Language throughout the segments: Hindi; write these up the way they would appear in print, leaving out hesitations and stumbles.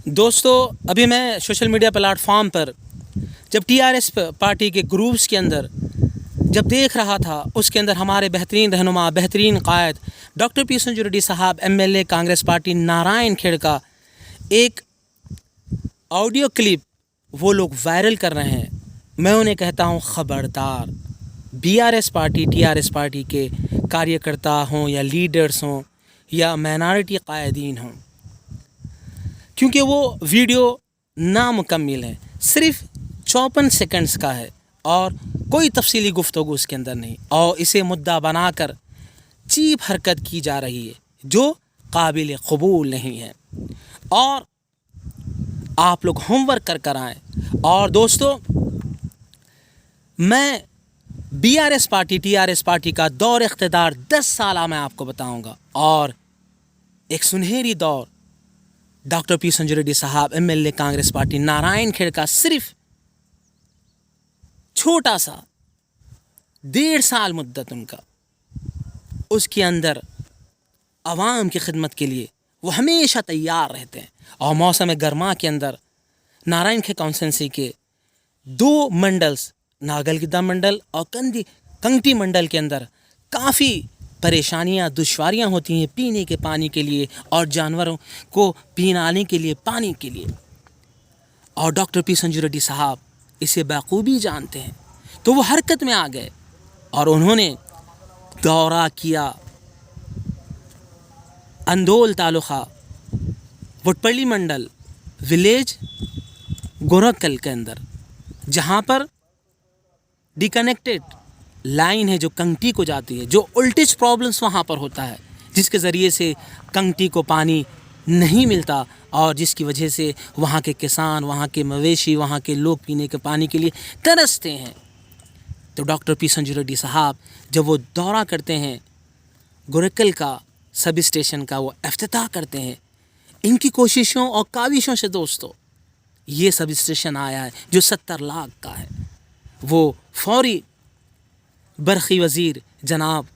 दोस्तों, अभी मैं सोशल मीडिया प्लेटफॉर्म पर जब टीआरएस पार्टी के ग्रुप्स के अंदर जब देख रहा था, उसके अंदर हमारे बेहतरीन रहनुमा, बेहतरीन कायद डॉक्टर पी संजू रेड्डी साहब एमएलए कांग्रेस पार्टी नारायण खेड़ का एक ऑडियो क्लिप वो लोग वायरल कर रहे हैं। मैं उन्हें कहता हूँ खबरदार। बीआरएस पार्टी, टीआरएस पार्टी के कार्यकर्ता हों या लीडर्स हों या माइनॉरिटी कायदीन हों, क्योंकि वो वीडियो नामुकम्मिल है, सिर्फ 54 सेकंड्स का है और कोई तफसीली गुफ्तगू उसके अंदर नहीं, और इसे मुद्दा बनाकर चीप हरकत की जा रही है जो काबिल कबूल नहीं है। और आप लोग होमवर्क कर आएँ। और दोस्तों, मैं बीआरएस पार्टी, टीआरएस पार्टी का दौर इख्तिदार 10 साल मैं आपको बताऊंगा, और एक सुनहरी दौर डॉक्टर पी संजू रेड्डी साहब एमएलए कांग्रेस पार्टी नारायण खेड़ का सिर्फ छोटा सा 1.5 साल मुद्दत उनका, उसके अंदर आवाम की खिदमत के लिए वो हमेशा तैयार रहते हैं। और मौसम गर्मा के अंदर नारायण खेड़ कॉन्स्टिट्यूंसी के 2 मंडल्स, नागलगिद्दा मंडल और कंगटी मंडल के अंदर काफ़ी परेशानियां, दुश्वारियां होती हैं पीने के पानी के लिए और जानवरों को पीने के लिए पानी के लिए। और डॉक्टर पी संजू रेड्डी साहब इसे बखूबी जानते हैं, तो वो हरकत में आ गए और उन्होंने दौरा किया अंदोल तालुका वुटपल्ली मंडल विलेज गोरखकल के अंदर, जहाँ पर डिकनेक्टेड लाइन है जो कंगटी को जाती है, जो वोल्टेज प्रॉब्लम्स वहाँ पर होता है, जिसके ज़रिए से कंगटी को पानी नहीं मिलता और जिसकी वजह से वहाँ के किसान, वहाँ के मवेशी, वहाँ के लोग पीने के पानी के लिए तरसते हैं। तो डॉक्टर पी संजू रेड्डी साहब जब वो दौरा करते हैं, गोरखकल का सब स्टेशन का वो इफ्तिताह करते हैं, इनकी कोशिशों और काविशों से दोस्तों ये सब स्टेशन आया है जो 70 लाख का है। वो फौरी बरखी वज़ीर जनाब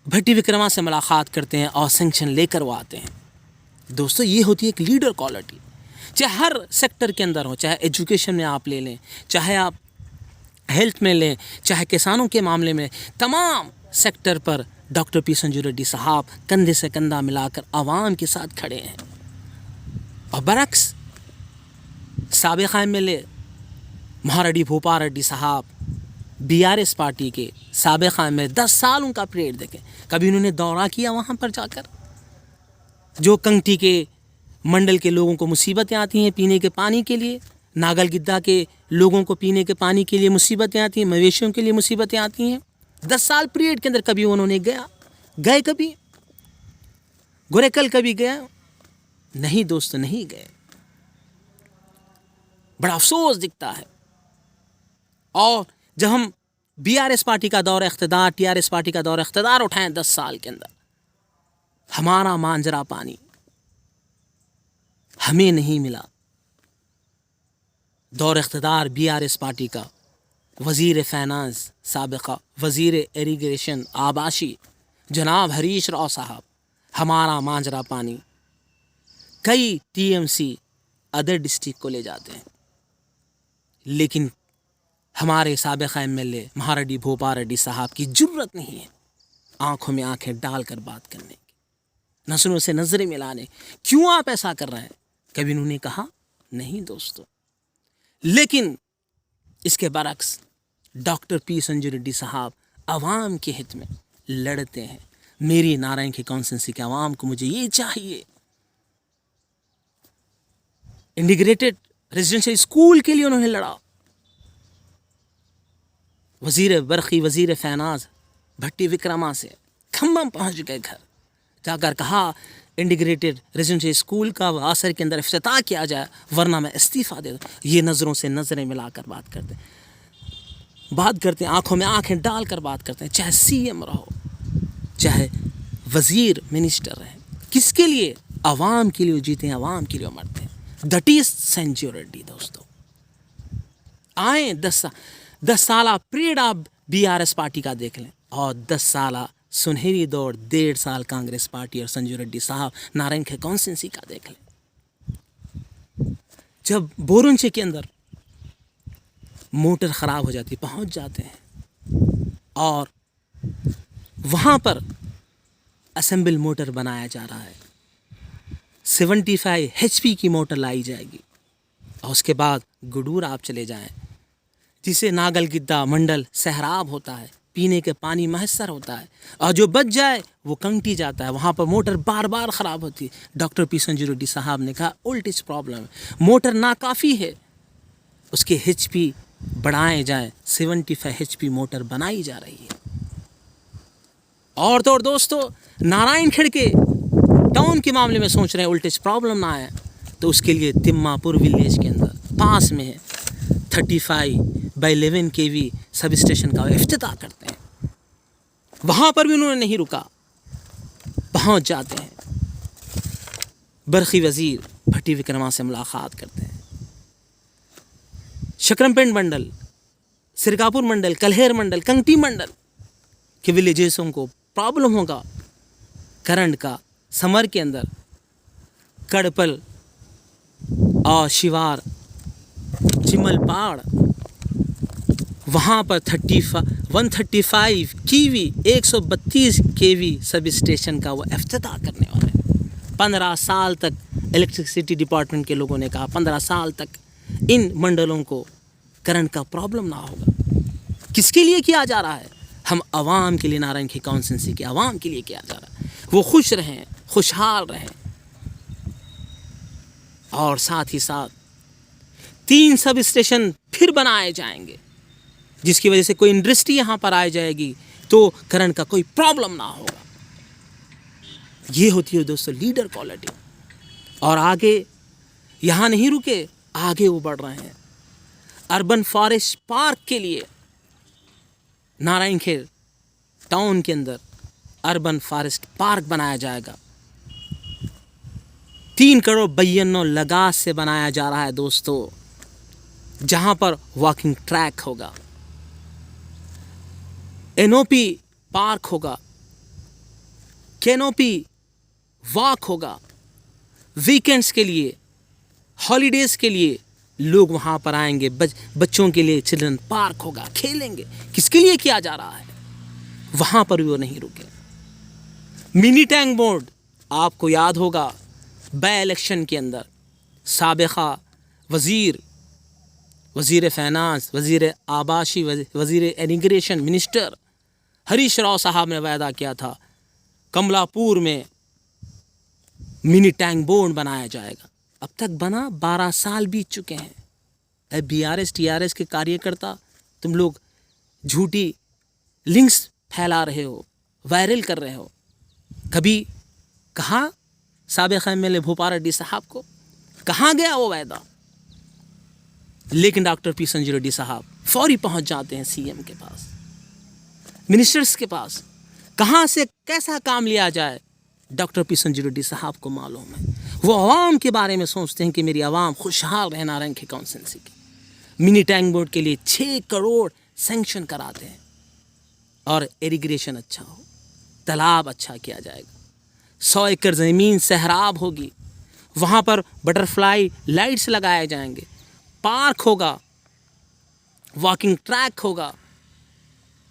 भट्टी विक्रमा से मुलाकात करते हैं और सैंक्शन लेकर वो आते हैं। दोस्तों, ये होती है एक लीडर क्वालिटी, चाहे हर सेक्टर के अंदर हो, चाहे एजुकेशन में आप ले लें, चाहे आप हेल्थ में लें, चाहे किसानों के मामले में, तमाम सेक्टर पर डॉक्टर पी संजू रेड्डी साहब कंधे से कंधा मिलाकर आवाम के साथ खड़े हैं। और बरक्स साबिक़ एमएलए महारेड्डी भूपा रेड्डी साहब बीआरएस पार्टी के साबिक़ में 10 साल उनका पीरियड देखें, कभी उन्होंने दौरा किया वहाँ पर जाकर? जो कंगटी के मंडल के लोगों को मुसीबतें आती हैं पीने के पानी के लिए, नागलगिद्दा के लोगों को पीने के पानी के लिए मुसीबतें आती हैं, मवेशियों के लिए मुसीबतें आती हैं, 10 साल पीरियड के अंदर कभी उन्होंने गए कभी गोरखकल कभी गया? नहीं दोस्तों, नहीं गए। बड़ा अफसोस दिखता है। और जब हम बीआरएस पार्टी का दौर इख्तिदार, टीआरएस पार्टी का दौर इख्तिदार उठाएं 10 साल के अंदर, हमारा मांजरा पानी हमें नहीं मिला। दौर इख्तिदार बीआरएस पार्टी का वज़ीर फाइनेंस साबिक़ा, वज़ीर इरिगेशन आबाशी जनाब हरीश राव साहब, हमारा मांजरा पानी कई टीएमसी अदर डिस्ट्रिक्ट को ले जाते हैं, लेकिन हमारे साबिक़ एमएलए महारेड्डी भूपा रेड्डी साहब की जुर्रत नहीं है आंखों में आंखें डालकर बात करने की, नज़रों से नज़रें मिलाने। क्यों आप ऐसा कर रहे हैं? कभी उन्होंने कहा नहीं दोस्तों। लेकिन इसके बरक्स डॉक्टर पी संजू रेड्डी साहब आवाम के हित में लड़ते हैं। मेरी नारायण की कॉन्स्टिट्यूंसी के आवाम को मुझे ये चाहिए, इंटीग्रेटेड रेजिडेंशियल स्कूल के लिए उन्होंने लड़ा। वज़ीर बरखी, वज़ीर फाइनेंस भट्टी विक्रमा से खम्बम पहुंच गए घर, जाकर कहा इंटीग्रेटेड रेजिडेंशियल स्कूल का आसर के अंदर इफ्तिताह किया जाए, वरना मैं इस्तीफ़ा दे दूँ। ये नज़रों से नज़रें मिलाकर बात करते हैं, आंखों में आंखें डालकर बात करते हैं। चाहे सीएम रहो, चाहे वज़ीर मिनिस्टर रहे, किसके लिए? आवाम के लिए जीते हैं, आवाम के लिए मरते हैं। That is Sanju Reddy. दोस्तों, आए 10 साल पीरियड आप बीआरएस पार्टी का देख लें और 10 साल सुनहरी दौड़ 1.5 साल कांग्रेस पार्टी और संजू रेड्डी साहब नारायण के कॉन्स्टिट्यूंसी का देख लें। जब बोरंचे के अंदर मोटर ख़राब हो जाती, पहुंच जाते हैं और वहाँ पर असेंबल मोटर बनाया जा रहा है। 75 HP की मोटर लाई जाएगी और उसके बाद गुडूर आप चले जाएं, जिसे नागल गिद्दा मंडल सहराब होता है, पीने के पानी मैसर होता है, और जो बच जाए वो कंटी जाता है। वहाँ पर मोटर बार बार ख़राब होती है। डॉक्टर पी संजू रेड्डी साहब ने कहा वोल्टेज प्रॉब्लम है, मोटर नाकाफ़ी है, उसके HP बढ़ाए जाएं। 75 HP मोटर बनाई जा रही है। और तो और दोस्तों, नारायणखेड़ के टाउन के मामले में सोच रहे हैं वोल्टेज प्रॉब्लम ना आए, तो उसके लिए तिम्मापुर विलेज के अंदर पास में है 35/11 kV सब स्टेशन का इफ्तिताह करते हैं। वहाँ पर भी उन्होंने नहीं रुका, पहुँच जाते हैं, बरखी वज़ीर भट्टी विक्रमा से मुलाकात करते हैं। शकरमपेंट मंडल, सिरकापुर मंडल, कल्हेर मंडल, कंगटी मंडल के विलेजेसों को प्रॉब्लम होगा करंट का। समर के अंदर कड़पल और शिवार, चिमलपाड़, वहाँ पर 135 kV 132 kV सब स्टेशन का वो इफ्तिताह करने वाले हैं। 15 साल तक इलेक्ट्रिसिटी डिपार्टमेंट के लोगों ने कहा 15 साल तक इन मंडलों को करंट का प्रॉब्लम ना होगा। किसके लिए किया जा रहा है? हम आवाम के लिए, नारायणखेड़ कॉन्स्टिट्यूंसी के आवाम के लिए किया जा रहा है। वो खुश रहें, खुशहाल रहें। और साथ ही साथ 3 सब स्टेशन फिर बनाए जाएंगे, जिसकी वजह से कोई इंडस्ट्री यहाँ पर आ जाएगी तो करंट का कोई प्रॉब्लम ना होगा। ये होती है दोस्तों लीडर क्वालिटी। और आगे यहाँ नहीं रुके, आगे वो बढ़ रहे हैं। अर्बन फॉरेस्ट पार्क के लिए नारायणखेड़ टाउन के अंदर अर्बन फॉरेस्ट पार्क बनाया जाएगा। 3 करोड़ 92 लगात से बनाया जा रहा है दोस्तों, जहां पर वॉकिंग ट्रैक होगा, एनओपी पार्क होगा, कैनोपी वॉक होगा। वीकेंड्स के लिए, हॉलीडेज के लिए लोग वहाँ पर आएंगे। बच्चों के लिए चिल्ड्रन पार्क होगा, खेलेंगे। किसके लिए किया जा रहा है? वहाँ पर भी वो नहीं रुके। मिनी टैंक बोर्ड, आपको याद होगा बाय इलेक्शन के अंदर साबिका वज़ीर फाइनेंस, वज़ीर आबाशी, वज़ीर इमिग्रेशन मिनिस्टर हरीश राव साहब ने वायदा किया था कमलापुर में मिनी टैंक बोर्ड बनाया जाएगा। अब तक बना 12 साल बीत चुके हैं। अब BRS TRS के कार्यकर्ता तुम लोग झूठी लिंक्स फैला रहे हो, वायरल कर रहे हो। कभी कहा साबिक़ MLA भूपा रेड्डी साहब को? कहाँ गया वो वायदा? लेकिन डॉक्टर पी संजू रेड्डी साहब फौरी पहुंच जाते हैं CM के पास, मिनिस्टर्स के पास। कहाँ से कैसा काम लिया जाए डॉक्टर पी संजू रेड्डी साहब को मालूम है। वो आवाम के बारे में सोचते हैं कि मेरी आवाम खुशहाल रहे। नारायणखेड़ कॉन्स्टिट्यूंसी की मिनी टैंक बोर्ड के लिए 6 करोड़ सैंक्शन कराते हैं और इरिगेशन अच्छा हो, तालाब अच्छा किया जाएगा। 100 एकड़ ज़मीन सहराब होगी, वहाँ पर बटरफ्लाई लाइट्स लगाए जाएंगे, पार्क होगा, वॉकिंग ट्रैक होगा।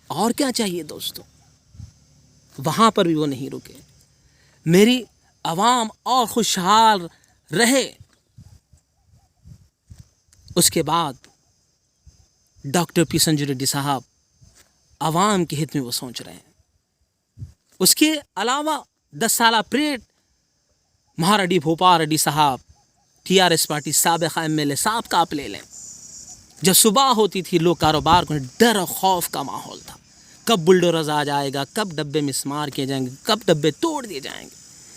और क्या चाहिए दोस्तों? वहाँ पर भी वो नहीं रुके। मेरी आवाम और खुशहाल रहे। उसके बाद डॉक्टर पी संजू रेड्डी साहब आवाम के हित में वो सोच रहे हैं। उसके अलावा 10 साल पीरियड महारेड्डी भूपा रेड्डी साहब TRS पार्टी साबिक़ MLA साहब का आप ले लें। जब सुबह होती थी लोग कारोबार को डर और खौफ का माहौल था। कब बुलडोजर आ जाएगा, कब डब्बे मिसमार किए जाएंगे, कब डब्बे तोड़ दिए जाएंगे।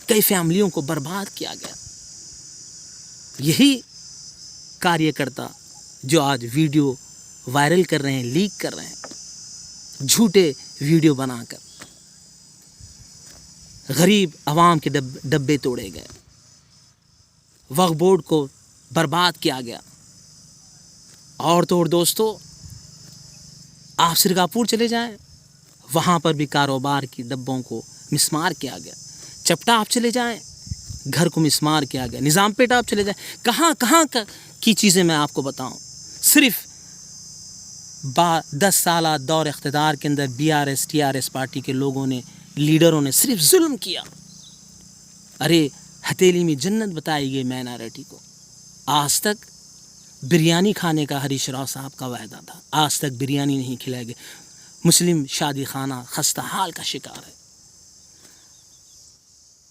कई फैमिलियों को बर्बाद किया गया। यही कार्यकर्ता जो आज वीडियो वायरल कर रहे हैं, लीक कर रहे हैं, झूठे वीडियो बनाकर गरीब आवाम के डब्बे तोड़े गए, वक्फ बोर्ड को बर्बाद किया गया। और तो और दोस्तों, आप सिरकापुर चले जाएं, वहाँ पर भी कारोबार की डब्बों को मिसमार किया गया। चपटा आप चले जाएं, घर को मिसमार किया गया। निज़ामपेट आप चले जाएं, कहाँ कहाँ की चीज़ें मैं आपको बताऊं, सिर्फ 10 साल दौर इख्तिदार के अंदर BRS TRS पार्टी के लोगों ने, लीडरों ने सिर्फ जुल्म किया। अरे हथेली में जन्नत बताई गई माइनॉरिटी को। आज तक बिरयानी खाने का हरीश राव साहब का वायदा था, आज तक बिरयानी नहीं खिलाई गई। मुस्लिम शादी खाना खस्ता हाल का शिकार है।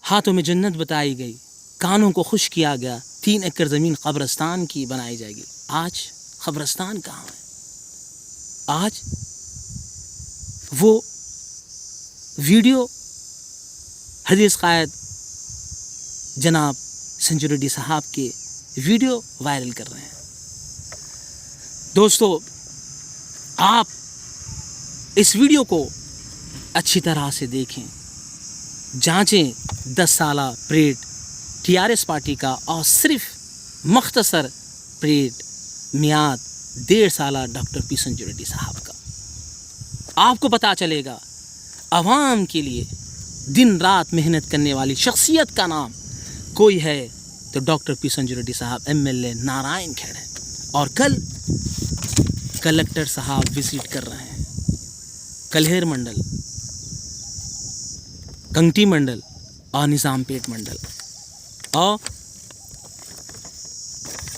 हाथों में जन्नत बताई गई, कानों को खुश किया गया, 3 एकड़ ज़मीन कब्रिस्तान की बनाई जाएगी। आज कब्रिस्तान कहाँ है? आज वो वीडियो हदीस कायद जनाब संजू रेड्डी साहब के वीडियो वायरल कर रहे हैं। दोस्तों, आप इस वीडियो को अच्छी तरह से देखें, जांचें 10 साल परेड TRS पार्टी का और सिर्फ मुख्तसर परेड मियाद 1.5 साल डॉक्टर P संजू रेड्डी साहब का। आपको पता चलेगा आवाम के लिए दिन रात मेहनत करने वाली शख्सियत का नाम कोई है तो डॉक्टर P संजू रेड्डी साहब MLA नारायण खेड़ है। और कल कलेक्टर साहब विजिट कर रहे हैं, कल्हेर मंडल, कंगटी मंडल और निज़ामपेट मंडल, और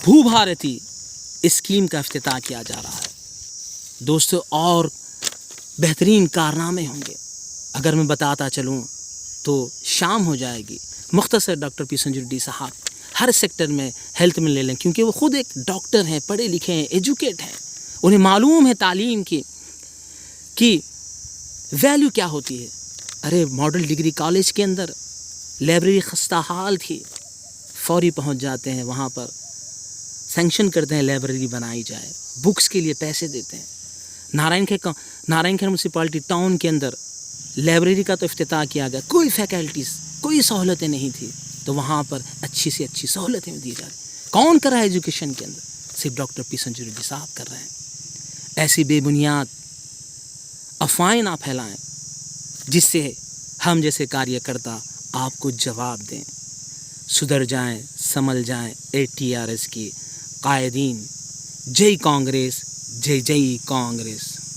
भू भारती स्कीम का इफ्तिताह किया जा रहा है। दोस्तों, और बेहतरीन कारनामे होंगे। अगर मैं बताता चलूँ तो शाम हो जाएगी। मुख्तसर डॉक्टर P संजू रेड्डी साहब हर सेक्टर में हेल्थ में ले लें, क्योंकि वो खुद एक डॉक्टर हैं, पढ़े लिखे हैं, एजुकेट हैं, उन्हें मालूम है तालीम की वैल्यू क्या होती है। अरे मॉडल डिग्री कॉलेज के अंदर लाइब्रेरी खस्ता हाल थी, फौरी पहुंच जाते हैं वहाँ पर, सैंक्शन करते हैं लाइब्रेरी बनाई जाए, बुक्स के लिए पैसे देते हैं। नारायणखेड़ म्यूनसिपालिटी टाउन के अंदर लाइब्रेरी का तो इफ्तिताह किया गया, कोई फैकल्टीज़, कोई सहूलतें नहीं थी, तो वहाँ पर अच्छी से अच्छी सहूलतें दी जा रही। कौन कर रहा है एजुकेशन के अंदर? सिर्फ डॉक्टर P संजू रेड्डी साहब कर रहे हैं। ऐसी बेबुनियाद अफवाहें ना फैलाएं जिससे हम जैसे कार्यकर्ता आपको जवाब दें। सुधर जाएं, संभल जाएं। TRS की कायदीन। जय कांग्रेस, जय जय कांग्रेस।